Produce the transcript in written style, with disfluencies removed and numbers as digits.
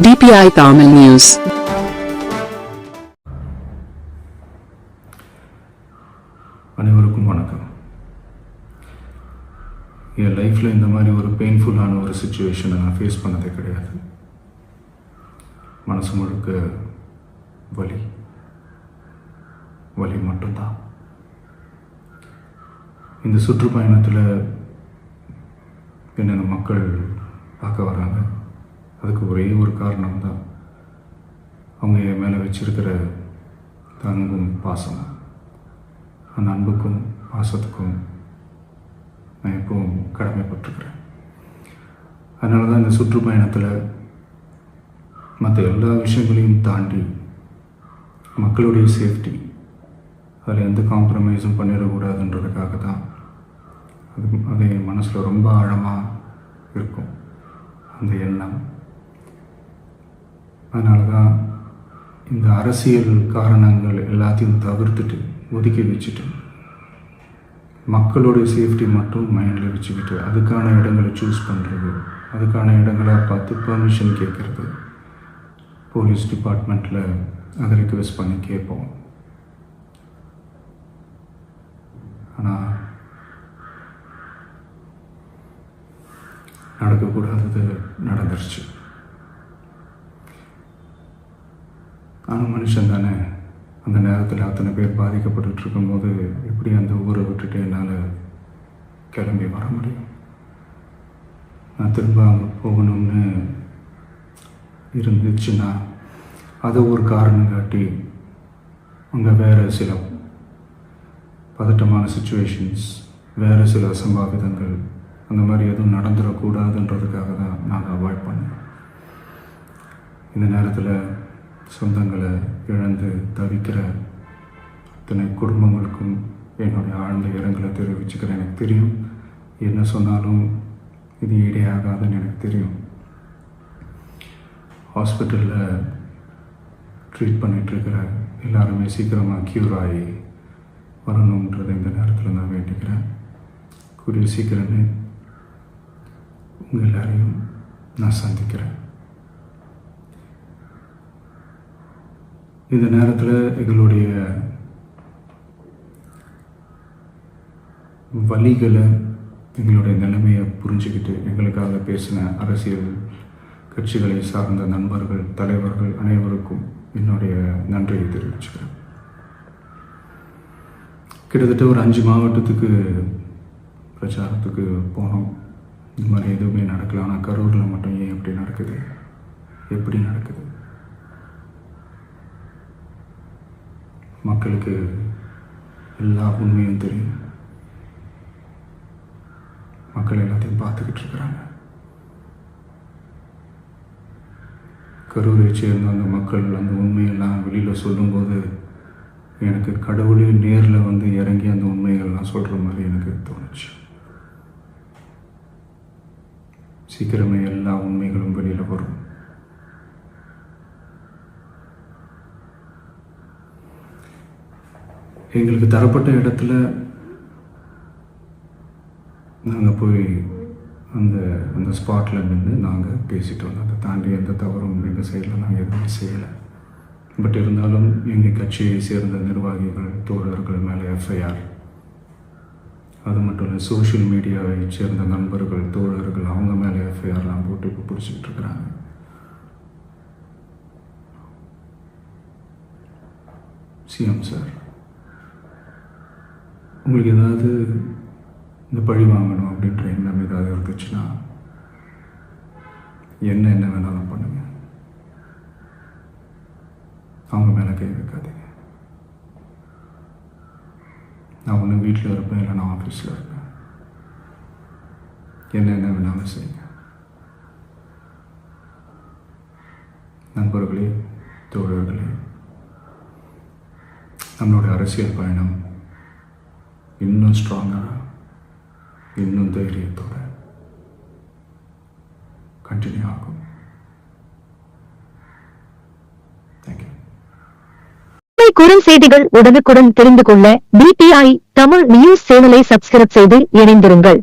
DPI Tamil News. அனைவருக்கும் வணக்கம். என் லைஃப்பில் இந்த மாதிரி ஒரு பெயின்ஃபுல்லான ஒரு சுச்சுவேஷனை நான் ஃபேஸ் பண்ணதே கிடையாது. மனசு முழுக்க வலி வலி மட்டும்தான். இந்த சுற்றுப்பயணத்தில் என்னென்ன மக்கள் பார்க்க வராங்க, அதுக்கு ஒரே ஒரு காரணம் தான் அவங்க என் மேலே வச்சிருக்கிற அன்பும் பாசம். அந்த அன்புக்கும் பாசத்துக்கும் நான் எப்பவும் கடமைப்பட்டிருக்கிறேன். அதனால தான் இந்த சுற்றுப்பயணத்தில் மற்ற எல்லா விஷயங்களையும் தாண்டி மக்களுடைய சேஃப்டி, அதில் எந்த காம்ப்ரமைஸும் பண்ணிடக்கூடாதுன்றதுக்காக தான் அது என் மனசில் ரொம்ப ஆழமாக இருக்கும் அந்த எண்ணம். அதனால தான் இந்த அரசியல் காரணங்கள் எல்லாத்தையும் தவிர்த்துட்டு ஒதுக்கி வச்சுட்டு மக்களோடைய சேஃப்டி மட்டும் மைண்டில் வச்சுக்கிட்டு அதுக்கான இடங்களை சூஸ் பண்ணுறது, அதுக்கான இடங்களை பார்த்து பெர்மிஷன் கேட்குறது, போலீஸ் டிபார்ட்மெண்ட்டில் அதை ரிக்வெஸ்ட் பண்ணி கேட்போம். ஆனால் நடக்கக்கூடாதது நடந்துருச்சு. ஆனால் மனுஷன் தானே, அந்த நேரத்தில் அத்தனை பேர் பாதிக்கப்பட்டு இருக்கும்போது எப்படி அந்த ஊரை விட்டுட்டு என்னால் கிளம்பி வர முடியும்? நான் திரும்ப அங்கே போகணும்னு இருந்துச்சுன்னா அதை ஒரு காரணம் காட்டி அங்கே வேறு சில பதட்டமான சுச்சுவேஷன்ஸ், வேறு சில அசம்பாவிதங்கள் அந்த மாதிரி எதுவும் நடந்துடக்கூடாதுன்றதுக்காக தான் நான் அவாய்ட் பண்ணேன். இந்த நேரத்தில் சொந்தங்களை இழந்து தவிக்கிற அத்தனை குடும்பங்களுக்கும் என்னுடைய ஆழ்ந்த இரங்கலை தெரிவிச்சுக்கிறேன். எனக்கு தெரியும், என்ன சொன்னாலும் இது ஈடேயாகாதுன்னு எனக்கு தெரியும். ஹாஸ்பிட்டலில் ட்ரீட் பண்ணிகிட்ருக்கிற எல்லாருமே சீக்கிரமாக க்யூர் ஆகி வரணுன்றதை இந்த நேரத்தில் நான் வேண்டிக்கிறேன். கூடிய சீக்கிரமே உங்கள் எல்லாரையும் நான் சந்திக்கிறேன். இந்த நேரத்தில் எங்களுடைய வலிகளை, எங்களுடைய நிலைமையை புரிஞ்சுக்கிட்டு எங்களுக்காக பேசின அரசியல் கட்சிகளை சார்ந்த நண்பர்கள், தலைவர்கள் அனைவருக்கும் என்னுடைய நன்றியை தெரிவிச்சுக்கிறேன். கிட்டத்தட்ட ஒரு 5 மாவட்டத்துக்கு பிரச்சாரத்துக்கு போனோம். இந்த மாதிரி எதுவுமே நடக்கல. ஆனால் கரூரில் மட்டும் ஏன் எப்படி நடக்குது, எப்படி நடக்குது? மக்களுக்கு எல்லா உண்மையும் தெரியும். மக்கள் எல்லாத்தையும் பார்த்துக்கிட்டு இருக்கிறாங்க. கரூரை சேர்ந்த அந்த மக்கள் அந்த உண்மையெல்லாம் வெளியில் சொல்லும்போது எனக்கு கடவுளே நேரில் வந்து இறங்கி அந்த உண்மைகள்லாம் சொல்கிற மாதிரி எனக்கு தோணுச்சு. சீக்கிரமே எல்லா உண்மைகளும் வெளியில் வரும். எங்களுக்கு தரப்பட்ட இடத்துல நாங்கள் போய் அந்த ஸ்பாட்டில் நின்று நாங்கள் பேசிட்டு வந்தோம். அதை தாண்டி எந்த தவறும் எங்கள் சைடில் நாங்கள் எதுவுமே செய்யலை. பட் இருந்தாலும் எங்கள் கட்சியை சேர்ந்த நிர்வாகிகள், தோழர்கள் மேலே எஃப்ஐஆர், அது மட்டும் இல்லை சோஷியல் மீடியாவை சேர்ந்த நண்பர்கள், தோழர்கள் அவங்க மேலே எஃப்ஐஆர்லாம் போட்டு இப்போ பிடிச்சிக்கிட்டு இருக்கிறாங்க. சிஎம் சார், உங்களுக்கு ஏதாவது இந்த பழி வாங்கணும் அப்படின்ற எண்ணம் ஏதாவது இருந்துச்சுன்னா என்ன வேணாலும் பண்ணுங்க. அவங்க மேலே கை வைக்காதீங்க. நான் ஒன்று வீட்டில் இருப்பேன், இல்லை நான் ஆஃபீஸில் இருப்பேன். என்ன வேணாலும் செய்யுங்க. நண்பர்களே, தோழர்களே, நம்மளுடைய அரசியல் பயணம் இன்னும் ஸ்ட்ராங்காக, இன்னும் தைரியத்தோட கண்டினியூ ஆகும். தேங்க்யூ. குறுஞ்செய்திகள் உடனுக்குடன் தெரிந்து கொள்ள DPI தமிழ் நியூஸ் சேனலை சப்ஸ்கிரைப் செய்து இணைந்திருங்கள்.